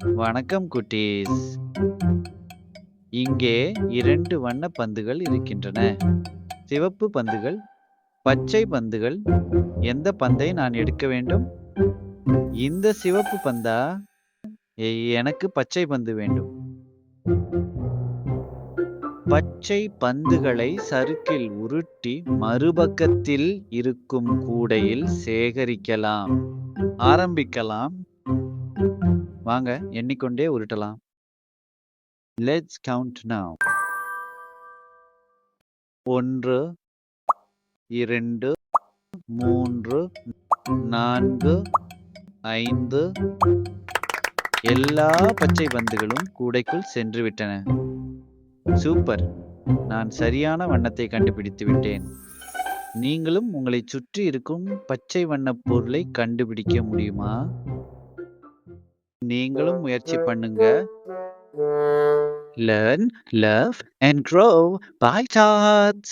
வணக்கம் குட்டீஸ். இங்கே 2 வண்ண பந்துகள் இருக்கின்றன. சிவப்பு பந்துகள், பச்சை பந்துகள். எந்த பந்தை நான் எடுக்க வேண்டும்? இந்த சிவப்பு பந்தா? எனக்கு பச்சை பந்து வேண்டும். பச்சை பந்துகளை சறுக்கில் உருட்டி மறுபக்கத்தில் இருக்கும் கூடையில் சேகரிக்கலாம். ஆரம்பிக்கலாம். வாங்க, எண்ணிக்கொண்டே உருட்டலாம். Let's count now. 1, 2, 3, 4, 5. எல்லா பச்சை பந்துகளும் கூடைக்குள் சென்று விட்டன. சூப்பர்! நான் சரியான வண்ணத்தை கண்டுபிடித்து விட்டேன். நீங்களும் உங்களைச் சுற்றி இருக்கும் பச்சை வண்ணப் பொருளை கண்டுபிடிக்க முடியுமா? நீங்களும் முயற்சி பண்ணுங்க. Learn, love and grow. Bye, tots!